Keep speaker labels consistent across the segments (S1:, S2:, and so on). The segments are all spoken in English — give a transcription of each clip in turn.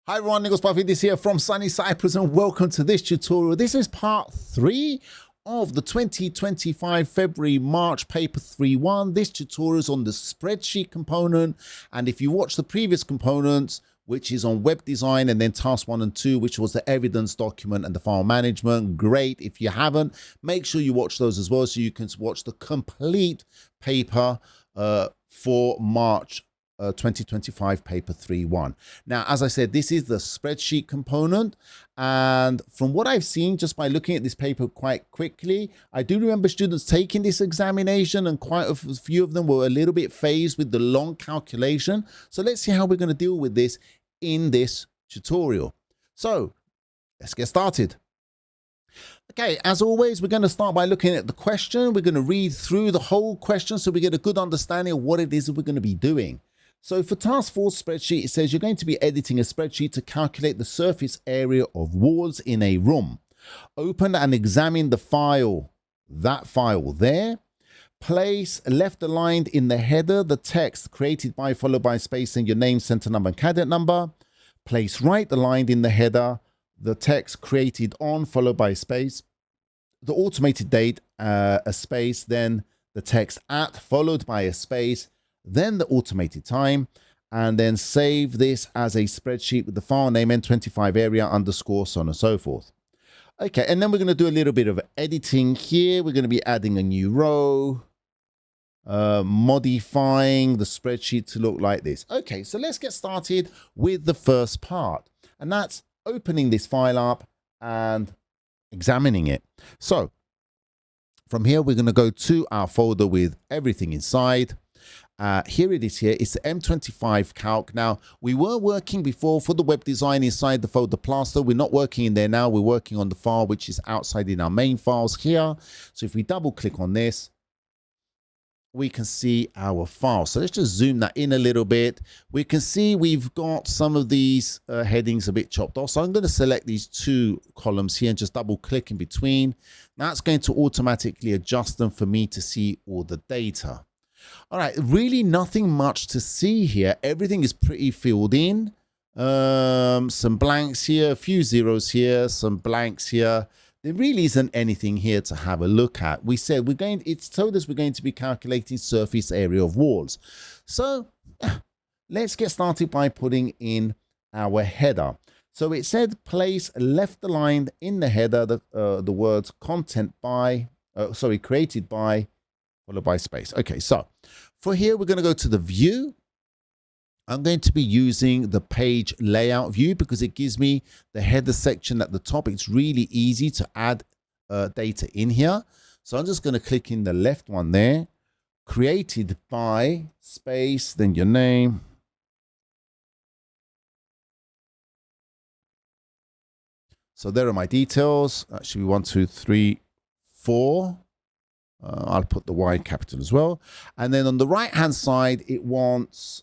S1: Hi everyone, Nicholas This here from sunny Cyprus and welcome to this tutorial. This is part 3 of the 2025 February-March paper 3-1. This tutorial is on the spreadsheet component, and if you watch the previous components, which is on web design and then task 1 and 2, which was the evidence document and the file management, great. If you haven't, make sure you watch those as well so you can watch the complete paper for March 2025 paper 3-1. Now, as I said, this is the spreadsheet component, and from what I've seen just by looking at this paper quite quickly, I do remember students taking this examination and quite a few of them were a little bit phased with the long calculation. So let's see how we're going to deal with this in this tutorial. So let's get started. Okay, as always, we're going to start by looking at the question. We're going to read through the whole question so we get a good understanding of what it is that we're going to be doing. So for task 4 spreadsheet, it says you're going to be editing a spreadsheet to calculate the surface area of walls in a room. Open and examine the file, that file there. Place left aligned in the header the text created by followed by space and your name, center number, and cadet number. Place right aligned in the header the text created on followed by space, the automated date, a space, then the text at followed by a space, then the automated time, and then save this as a spreadsheet with the file name N25 area underscore so on and so forth. Okay, and then we're going to do a little bit of editing here. We're going to be adding a new row, modifying the spreadsheet to look like this. Okay, so let's get started with the first part, and that's opening this file up and examining it. So from here, we're going to go to our folder with everything inside. Here it is here. It's the M25 calc. Now, we were working before for the web design inside the folder plaster. We're not working in there now. We're working on the file, which is outside in our main files here. So if we double click on this, we can see our file. So let's just zoom that in a little bit. We can see we've got some of these headings a bit chopped off. So I'm going to select these 2 columns here and just double click in between. That's going to automatically adjust them for me to see all the data. All right, really nothing much to see here. Everything is pretty filled in. Some blanks here, a few zeros here, some blanks here. There really isn't anything here to have a look at. We said it's told us we're going to be calculating surface area of walls. So let's get started by putting in our header. So it said place left aligned in the header the words content by, created by, followed by space. Okay, so for here, we're going to go to the view. I'm going to be using the page layout view because it gives me the header section at the top. It's really easy to add data in here. So I'm just going to click in the left one there. Created by space, then your name. So there are my details. Actually, 1, 2, 3, 4. I'll put the Y capital as well. And then on the right hand side, it wants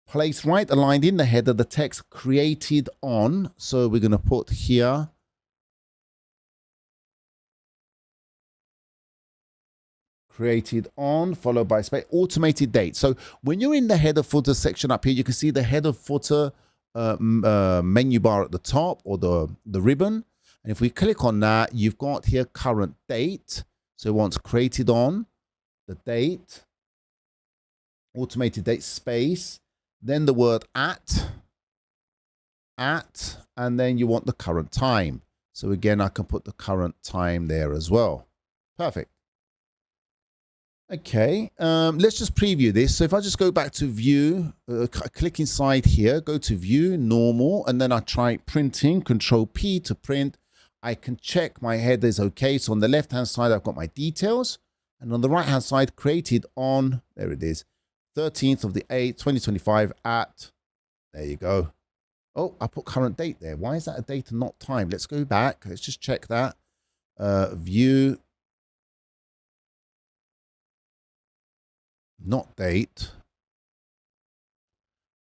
S1: place right aligned in the header the text created on. So we're going to put here created on followed by space, automated date. So when you're in the header footer section up here, you can see the header footer menu bar at the top, or the ribbon. And if we click on that, you've got here current date. So once created on, the date, automated date, space, then the word at, and then you want the current time. So again, I can put the current time there as well. Perfect. Okay, let's just preview this. So if I just go back to view, click inside here, go to view, normal, and then I try printing, Control P to print. I can check my header is okay. So on the left hand side, I've got my details, and on the right hand side, created on, there it is, 13th of the 8th, 2025 at, there you go. Oh, I put current date there. Why is that a date and not time? Let's go back. Let's just check that. View, not date.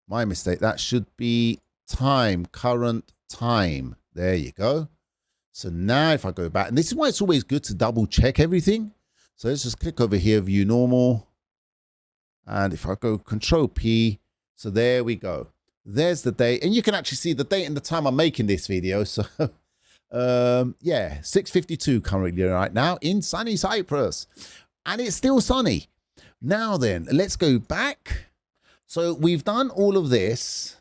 S1: My mistake. That should be time, current time. There you go. So now if I go back, and this is why it's always good to double check everything. So let's just click over here, view normal. And if I go Control P, so there we go. there's the date, and you can actually see the date and the time I'm making this video. So yeah, 6:52 currently right now in sunny Cyprus, and it's still sunny. Now then, let's go back. So we've done all of this.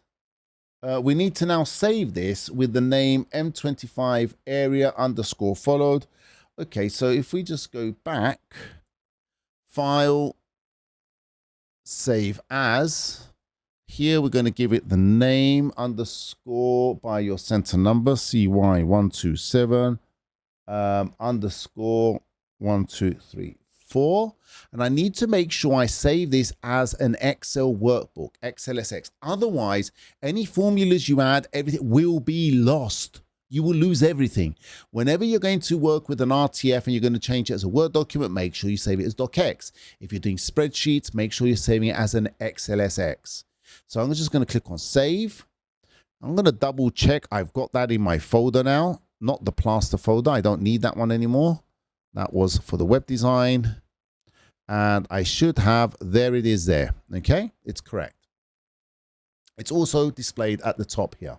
S1: We need to now save this with the name M25 area underscore followed. Okay, so if we just go back, file, save as. Here we're going to give it the name underscore by your center number, CY127 underscore 1234. And I need to make sure I save this as an Excel workbook, XLSX. Otherwise, any formulas you add, everything will be lost. You will lose everything. Whenever you're going to work with an RTF and you're going to change it as a Word document, make sure you save it as docx. If you're doing spreadsheets, make sure you're saving it as an XLSX. So I'm just going to click on save. I'm going to double check I've got that in my folder now, not the plaster folder. I don't need that one anymore. That was for the web design. And I should have, there it is there. Okay, it's correct. It's also displayed at the top here.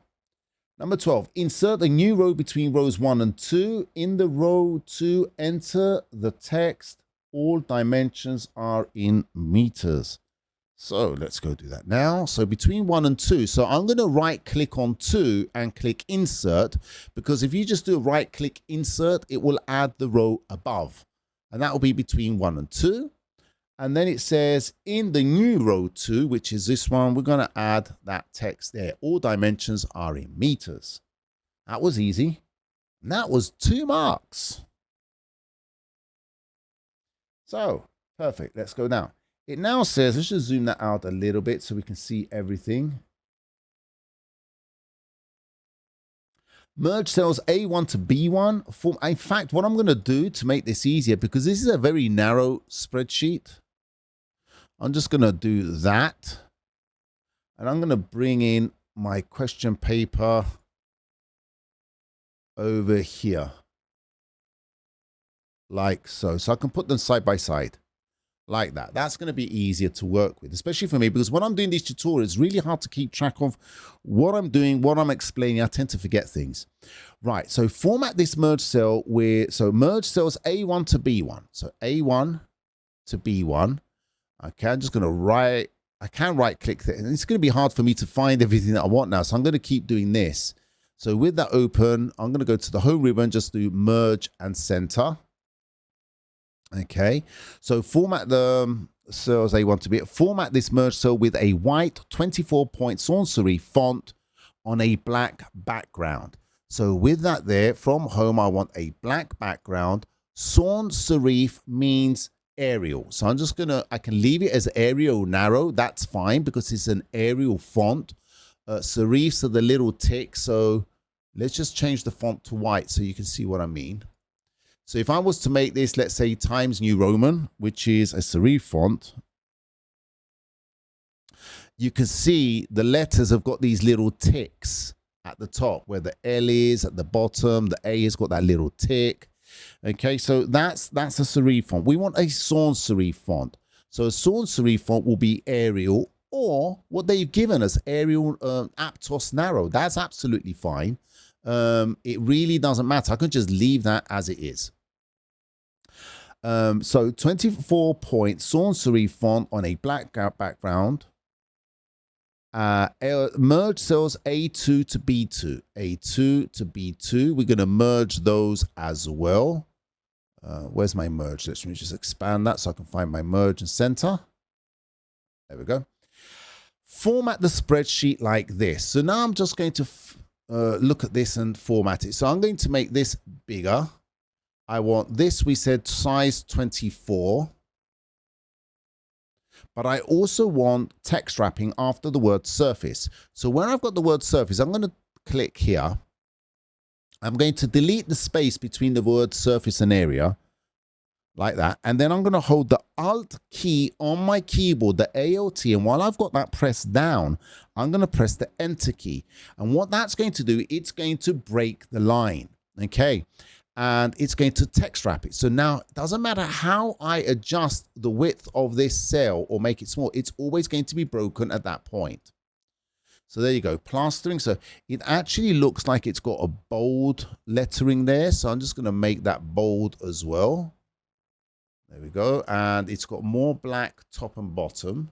S1: Number 12, insert a new row between rows 1 and 2. In the row 2, enter the text. All dimensions are in meters. So let's go do that now. So between 1 and 2. So I'm going to right click on 2 and click insert, because if you just do a right click insert, it will add the row above. And that will be between 1 and 2. And then it says in the new row 2, which is this one, we're going to add that text there. All dimensions are in meters. That was easy. And that was 2 marks. So, perfect. Let's go now. It now says, let's just zoom that out a little bit so we can see everything. Merge cells A1 to B1. In fact, what I'm going to do to make this easier, because this is a very narrow spreadsheet, I'm just going to do that. And I'm going to bring in my question paper over here. Like so. So I can put them side by side. Like that. That's going to be easier to work with, especially for me, because when I'm doing these tutorials, it's really hard to keep track of what I'm doing, what I'm explaining. I tend to forget things. Right. So format this merge cell with, so merge cells A1 to B1. So A1 to B1. Okay, I'm just going to I can right click there. And it's going to be hard for me to find everything that I want now. So I'm going to keep doing this. So with that open, I'm going to go to the home ribbon, just do merge and center. Okay, so format the cells A1 to B. Format this merge cell with a white 24-point sans serif font on a black background. So with that there, from home, I want a black background. Sans serif means Arial. So I'm just going to, I can leave it as Arial narrow. That's fine because it's an Arial font. Serifs are the little tick. So let's just change the font to white so you can see what I mean. So if I was to make this, let's say Times New Roman, which is a serif font, you can see the letters have got these little ticks at the top where the L is, at the bottom, the A has got that little tick. Okay, so that's a serif font. We want a sans serif font. So a sans serif font will be Arial, or what they've given us, Arial Aptos narrow. That's absolutely fine. It really doesn't matter. I could just leave that as it is. So 24-point sans serif font on a black background. Merge cells A2 to B2. A2 to B2. We're going to merge those as well. Where's my merge? Let me just expand that so I can find my merge and center. There we go. Format the spreadsheet like this. So now I'm just going to look at this and format it. So I'm going to make this bigger. I want this, we said size 24. But I also want text wrapping after the word surface. So when I've got the word surface, I'm going to click here. I'm going to delete the space between the word surface and area, like that. And then I'm going to hold the Alt key on my keyboard, the ALT. And while I've got that pressed down, I'm going to press the Enter key. And what that's going to do, it's going to break the line. Okay. And it's going to text wrap it. So now it doesn't matter how I adjust the width of this cell or make it small, it's always going to be broken at that point. So there you go, plastering. So it actually looks like it's got a bold lettering there. So I'm just going to make that bold as well. There we go. And it's got more black top and bottom.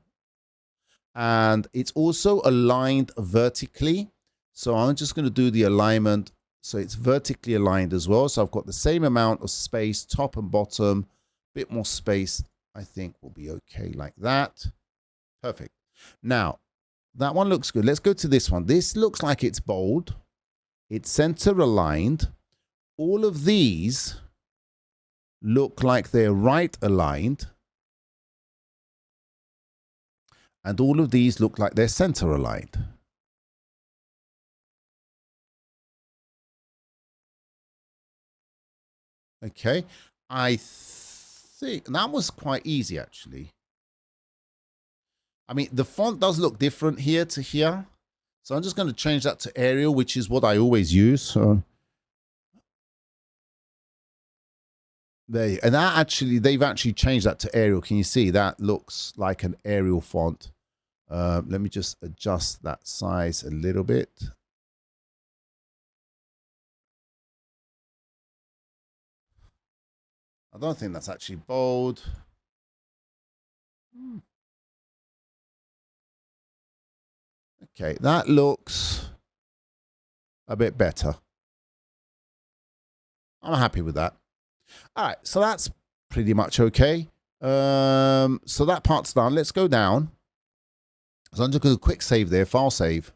S1: And it's also aligned vertically. So I'm just going to do the alignment. So it's vertically aligned as well. So I've got the same amount of space, top and bottom, bit more space. I think will be okay like that. Perfect. Now, that one looks good. Let's go to this one. This looks like it's bold. It's center aligned. All of these look like they're right aligned. And all of these look like they're center aligned. Okay, I think that was quite easy actually. I mean, the font does look different here to here. So I'm just going to change that to Arial, which is what I always use. So there, and that actually, they've actually changed that to Arial. Can you see that looks like an Arial font? Let me just adjust that size a little bit. I don't think that's actually bold. Okay, that looks a bit better. I'm happy with that. All right, so that's pretty much okay. So that part's done. Let's go down. So I'm just going to quick save there, file save.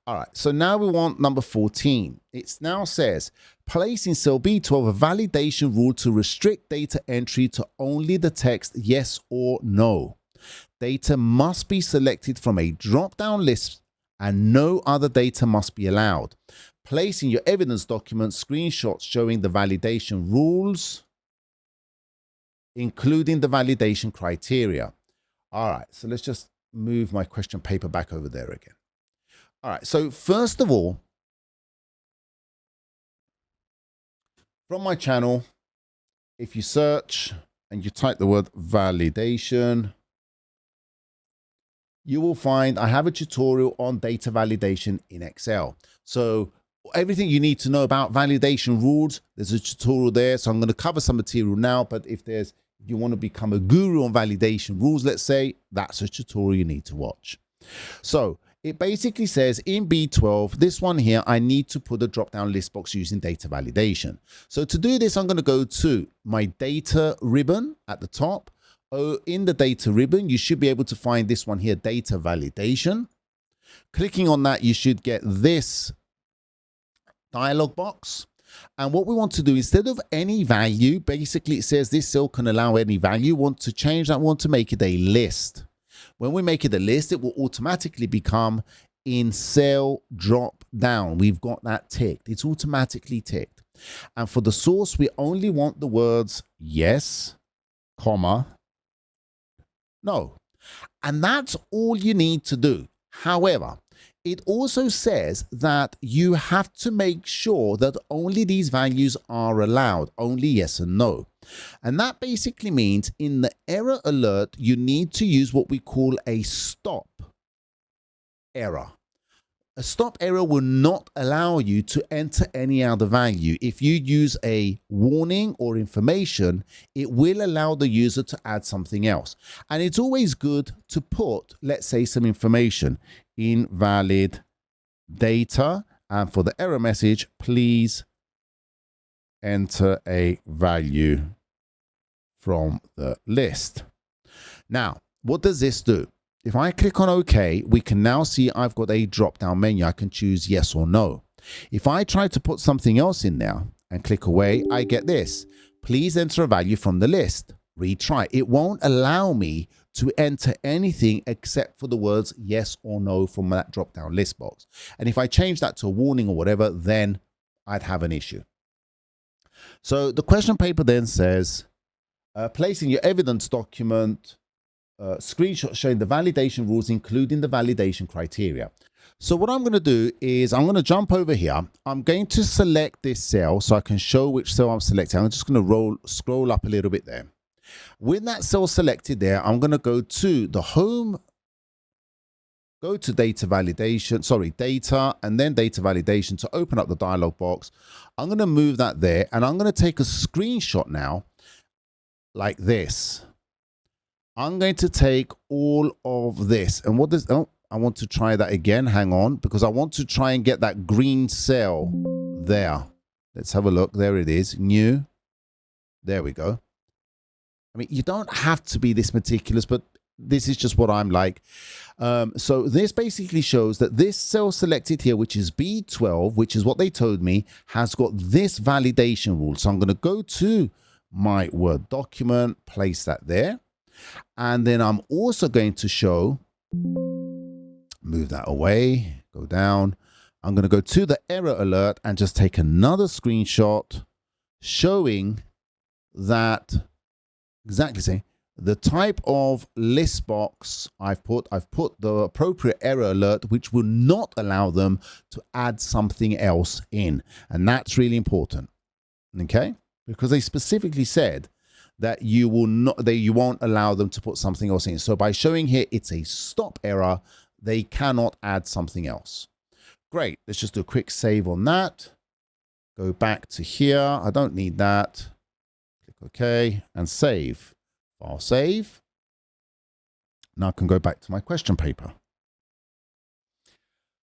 S1: All right, so now we want number 14. It now says, place in cell B12 a validation rule to restrict data entry to only the text yes or no. Data must be selected from a drop-down list and no other data must be allowed. Place in your evidence document screenshots showing the validation rules, including the validation criteria. All right, so let's just move my question paper back over there again. All right, so first of all, from my channel, if you search and you type the word validation, you will find I have a tutorial on data validation in Excel. So everything you need to know about validation rules, there's a tutorial there. So I'm going to cover some material now, but if you want to become a guru on validation rules, let's say, that's a tutorial you need to watch. So it basically says in B12, this one here, I need to put a drop-down list box using data validation. So to do this, I'm going to go to my data ribbon at the top. In the data ribbon, you should be able to find this one here, data validation. Clicking on that, you should get this dialog box. And what we want to do, instead of any value, basically it says this cell can allow any value. We want to change that, we want to make it a list. When we make it a list, it will automatically become in cell drop down. We've got that ticked. It's automatically ticked. And for the source, we only want the words yes, comma, no. And that's all you need to do. However, it also says that you have to make sure that only these values are allowed, only yes and no. And that basically means in the error alert, you need to use what we call a stop error. A stop error will not allow you to enter any other value. If you use a warning or information, it will allow the user to add something else. And it's always good to put, let's say, some information, invalid data. And for the error message, please enter a value from the list. Now, what does this do? If I click on OK, we can now see I've got a drop-down menu. I can choose yes or no. If I try to put something else in there and click away, I get this. Please enter a value from the list. Retry. It won't allow me to enter anything except for the words yes or no from that drop-down list box. And if I change that to a warning or whatever, then I'd have an issue. So the question paper then says, place in your evidence document screenshot showing the validation rules, including the validation criteria. So what I'm going to do is I'm going to jump over here. I'm going to select this cell so I can show which cell I'm selecting. I'm just going to scroll up a little bit there. With that cell selected there, I'm going to go to the home go to data validation, sorry, data, and then data validation to open up the dialog box. I'm going to move that there, and I'm going to take a screenshot now like this. I'm going to take all of this, and what does, oh, I want to try that again. Hang on, because I want to try and get that green cell there. Let's have a look. There it is. New. There we go. I mean, you don't have to be this meticulous, but this is just what I'm like. So this basically shows that this cell selected here, which is B12, which is what they told me, has got this validation rule. So I'm going to go to my Word document, place that there. And then I'm also going to show, move that away, go down. I'm going to go to the error alert and just take another screenshot showing that exactly saying the type of list box I've put the appropriate error alert, which will not allow them to add something else in. And that's really important. Okay? Because they specifically said that you will not, you won't allow them to put something else in. So by showing here it's a stop error, they cannot add something else. Great. Let's just do a quick save on that. Go back to here. I don't need that. Click OK and save. File save. Now I can go back to my question paper.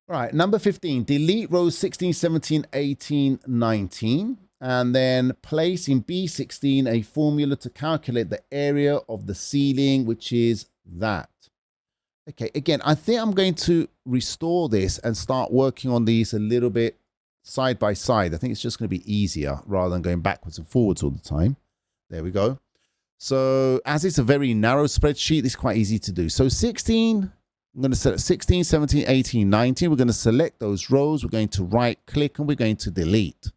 S1: All right, number 15, delete rows 16, 17, 18, 19. And then place in B16 a formula to calculate the area of the ceiling, which is that. Okay, again, I think I'm going to restore this and start working on these a little bit side by side. I think it's just going to be easier rather than going backwards and forwards all the time. There we go. So as it's a very narrow spreadsheet, it's quite easy to do. So 16, I'm going to select 16, 17, 18, 19. We're going to select those rows. We're going to right click and we're going to delete.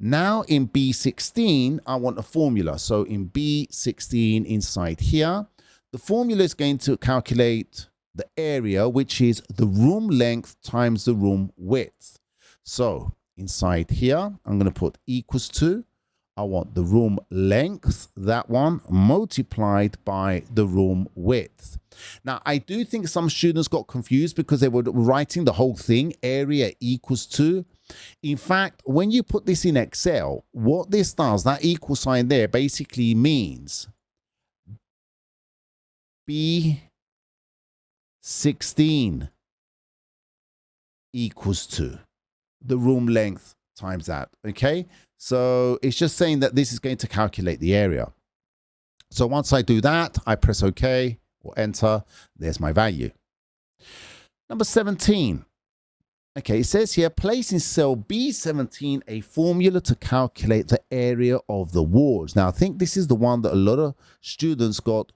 S1: Now in B16, I want a formula. So in B16 inside here, the formula is going to calculate the area, which is the room length times the room width. So inside here, I'm going to put equals to, I want the room length, that one, multiplied by the room width. Now, I do think some students got confused because they were writing the whole thing, area equals to. In fact, when you put this in Excel, what this does, that equal sign there basically means B16 equals to the room length times that, okay? So it's just saying that this is going to calculate the area. So once I do that, I press OK or enter, there's my value. Number 17. Okay, it says here, place in cell B17 a formula to calculate the area of the walls. Now, I think this is the one that a lot of students got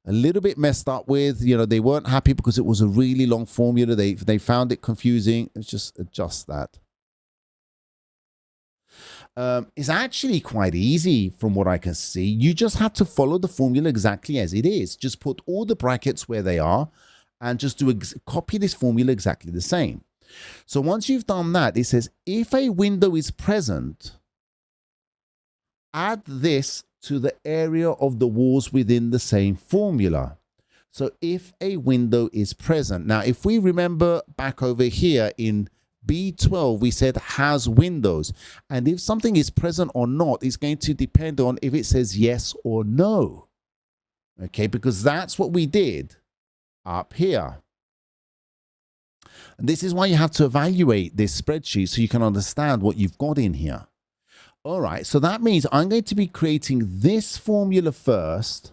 S1: a little bit messed up with. You know, they weren't happy because it was a really long formula. They found it confusing. Let's just adjust that. It's actually quite easy from what I can see. You just have to follow the formula exactly as it is. Just put all the brackets where they are and just copy this formula exactly the same. So once you've done that, it says if a window is present, add this to the area of the walls within the same formula. So if a window is present. Now, if we remember back over here in B12, we said has windows. And if something is present or not, it's going to depend on if it says yes or no. Okay, because that's what we did up here. And this is why you have to evaluate this spreadsheet so you can understand what you've got in here. All right, so that means I'm going to be creating this formula first,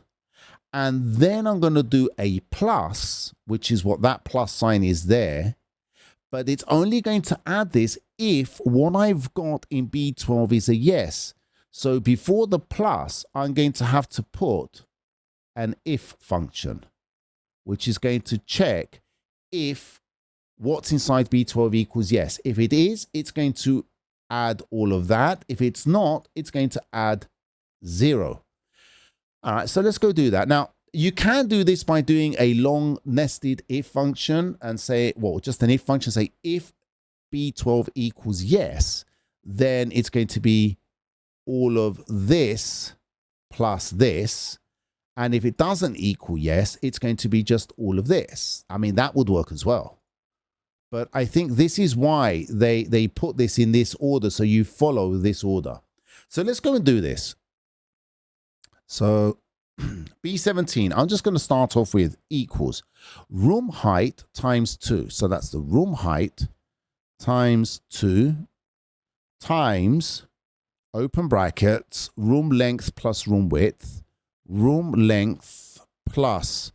S1: and then I'm going to do a plus, which is what that plus sign is there. But it's only going to add this if what I've got in B12 is a yes. So before the plus, I'm going to have to put an if function, which is going to check if what's inside B12 equals yes. If it is, it's going to add all of that. If it's not, it's going to add 0. All right, so let's go do that. Now, you can do this by doing a long nested if function and say, well, just an if function, say if B12 equals yes, then it's going to be all of this plus this. And if it doesn't equal yes, it's going to be just all of this. I mean, that would work as well. But I think this is why they put this in this order, so you follow this order. So let's go and do this. So B17, I'm just going to start off with equals room height times 2. So that's the room height times 2 times, open brackets, room length plus room width, room length plus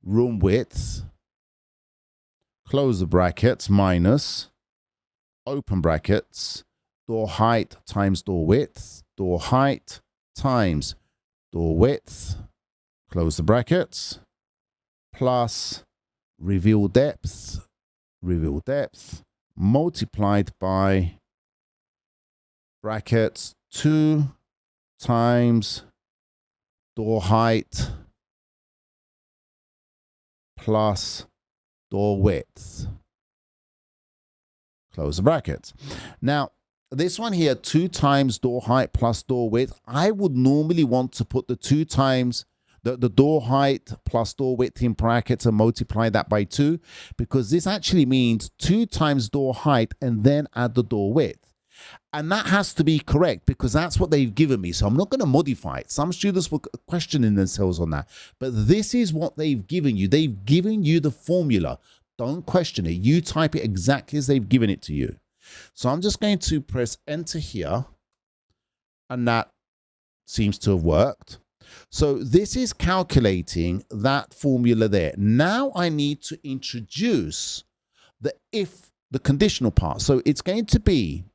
S1: room width, close the brackets, minus, open brackets, door height times door width, door height times door width, close the brackets, plus reveal depth, multiplied by brackets 2 times door height plus door width, close the brackets. Now, this one here, 2 times door height plus door width, I would normally want to put the 2 times the door height plus door width in brackets and multiply that by 2, because this actually means 2 times door height and then add the door width. And that has to be correct because that's what they've given me. So I'm not going to modify it. Some students were questioning themselves on that. But this is what they've given you. They've given you the formula. Don't question it. You type it exactly as they've given it to you. So I'm just going to press enter here. And that seems to have worked. So this is calculating that formula there. Now I need to introduce the conditional part. So it's going to be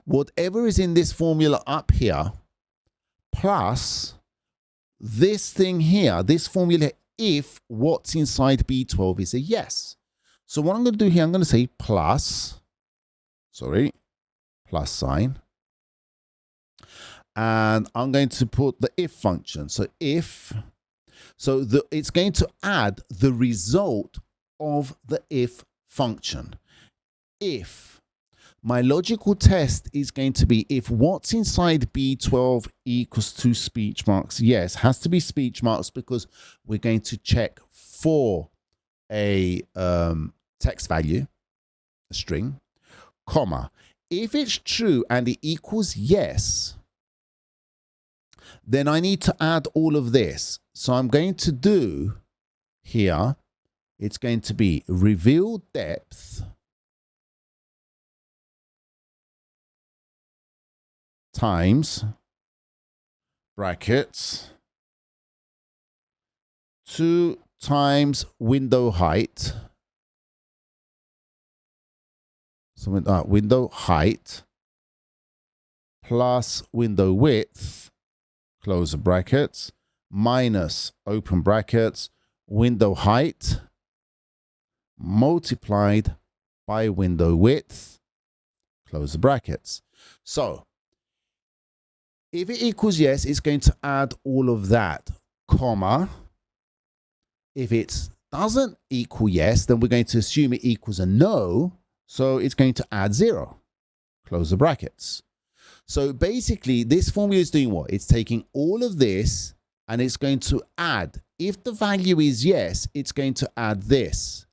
S1: whatever is in this formula up here, plus this thing here, this formula, if what's inside B12 is a yes. So what I'm going to do here, I'm going to say plus sign. And I'm going to put the if function. So if, it's going to add the result of the if function. If my logical test is going to be if what's inside B12 equals to speech marks. Yes, has to be speech marks because we're going to check for a text value, a string, comma. If it's true and it equals yes, then I need to add all of this. So I'm going to do here, it's going to be reveal depth times brackets 2 times window height. So window height plus window width, close the brackets, minus open brackets, window height multiplied by window width, close the brackets. So if it equals yes, it's going to add all of that, comma. If it doesn't equal yes, then we're going to assume it equals a no. So it's going to add 0. Close the brackets. So basically, this formula is doing what? It's taking all of this and it's going to add. If the value is yes, it's going to add this.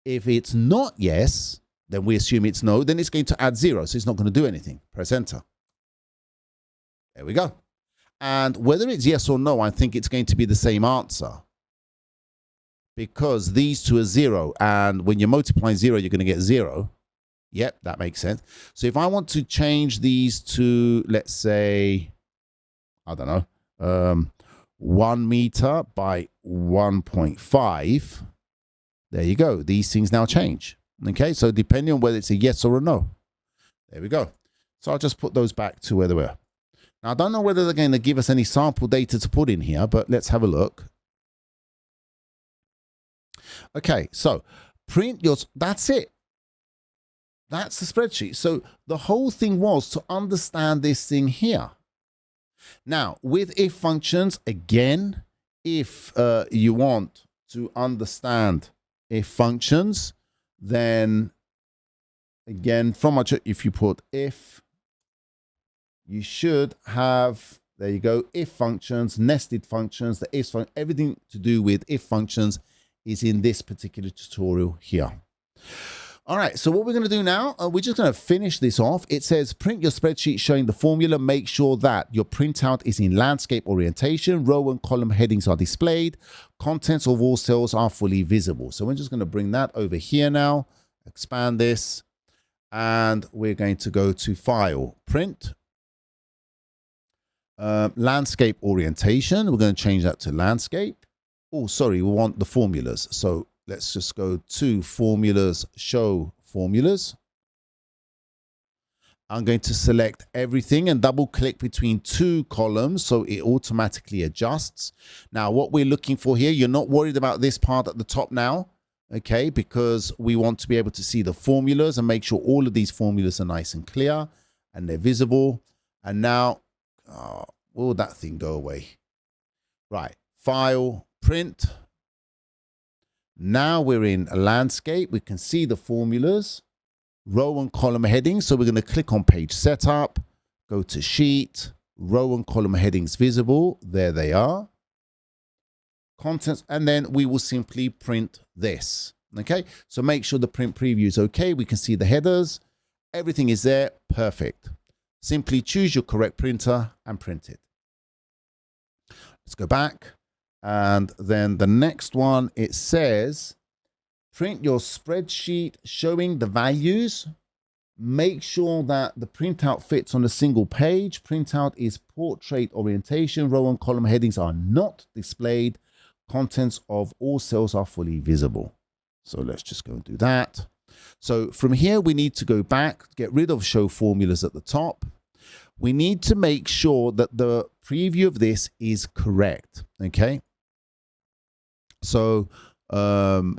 S1: If it's not yes, then we assume it's no, then it's going to add 0. So it's not going to do anything. Press enter. There we go. And whether it's yes or no, I think it's going to be the same answer. Because these two are 0. And when you multiply 0, you're going to get 0. Yep, that makes sense. So if I want to change these to, let's say, I don't know, 1 meter by 1.5, there you go. These things now change. Okay, so depending on whether it's a yes or a no. There we go. So I'll just put those back to where they were. Now, I don't know whether they're going to give us any sample data to put in here, but let's have a look. Okay, so print yours. That's it. That's the spreadsheet. So the whole thing was to understand this thing here. Now, with if functions, again, if you want to understand if functions, then again, if you put if, you should have There you go. If functions, nested functions, the if function, everything to do with if functions is in this particular tutorial here. All right, so what we're going to do now, we're just going to finish this off. It says print your spreadsheet showing the formula. Make sure that your printout is in landscape orientation. Row and column headings are displayed. Contents of all cells are fully visible. So we're just going to bring that over here now, expand this, and we're going to go to File, Print, Landscape Orientation. We're going to change that to Landscape. Oh, sorry, we want the formulas. So let's just go to Formulas, Show Formulas. I'm going to select everything and double click between two columns so it automatically adjusts. Now, what we're looking for here, you're not worried about this part at the top now, okay, because we want to be able to see the formulas and make sure all of these formulas are nice and clear and they're visible. And now, will that thing go away? Right, File, Print. Now we're in a landscape. We can see the formulas, row and column headings. So we're going to click on Page Setup, go to Sheet, row and column headings visible. There they are. Contents, and then we will simply print this. Okay, so make sure the print preview is okay. We can see the headers. Everything is there. Perfect. Simply choose your correct printer and print it. Let's go back. And then the next one, it says, print your spreadsheet showing the values. Make sure that the printout fits on a single page. Printout is portrait orientation. Row and column headings are not displayed. Contents of all cells are fully visible. So let's just go and do that. So from here, we need to go back, get rid of show formulas at the top. We need to make sure that the preview of this is correct. Okay. So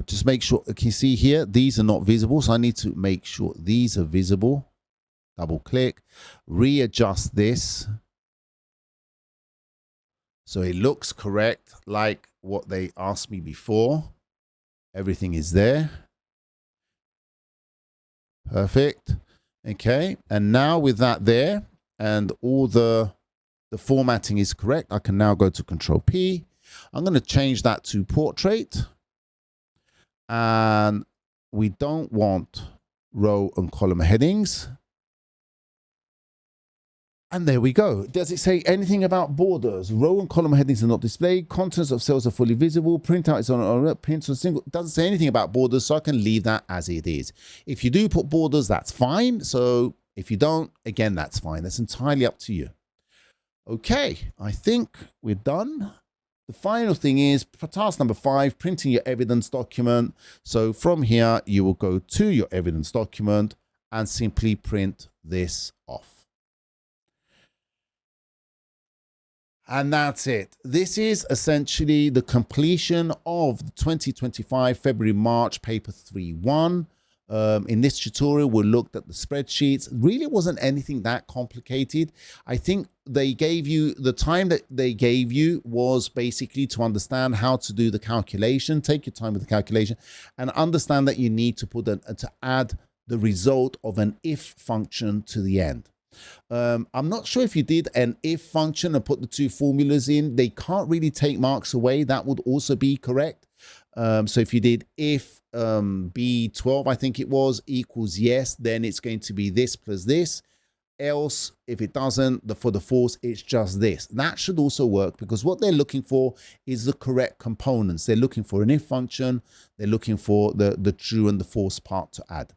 S1: just make sure, can you see here, these are not visible. So I need to make sure these are visible. Double click, readjust this. So it looks correct, like what they asked me before. Everything is there. Perfect. Okay. And now with that there and all the formatting is correct, I can now go to Control P. I'm going to change that to portrait. And we don't want row and column headings. And there we go. Does it say anything about borders? Row and column headings are not displayed. Contents of cells are fully visible. Printout is on print on single. It doesn't say anything about borders, so I can leave that as it is. If you do put borders, that's fine. So if you don't, again, that's fine. That's entirely up to you. Okay, I think we're done. The final thing is task number 5, printing your evidence document. So from here, you will go to your evidence document and simply print this off. And that's it. This is essentially the completion of the 2025 February-March paper 3-1. In this tutorial, we looked at the spreadsheets. Really wasn't anything that complicated. I think they gave you, the time that they gave you was basically to understand how to do the calculation. Take your time with the calculation and understand that you need to put to add the result of an if function to the end. I'm not sure if you did an if function and put the two formulas in. They can't really take marks away. That would also be correct. So if you did if B12, I think it was, equals yes, then it's going to be this plus this. Else, if it doesn't, for the false, it's just this. That should also work because what they're looking for is the correct components. They're looking for an if function. They're looking for the true and the false part to add.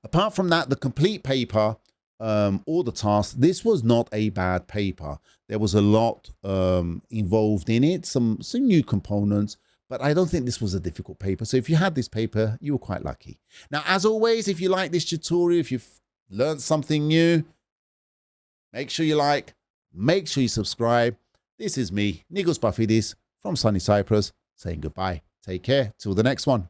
S1: Apart from that, the complete paper, all the tasks, this was not a bad paper. There was a lot involved in it, some new components, but I don't think this was a difficult paper. So if you had this paper, you were quite lucky. Now, as always, if you like this tutorial, if you've learned something new, make sure you like, make sure you subscribe. This is me, Nikos Bafidis from sunny Cyprus, saying goodbye. Take care till the next one.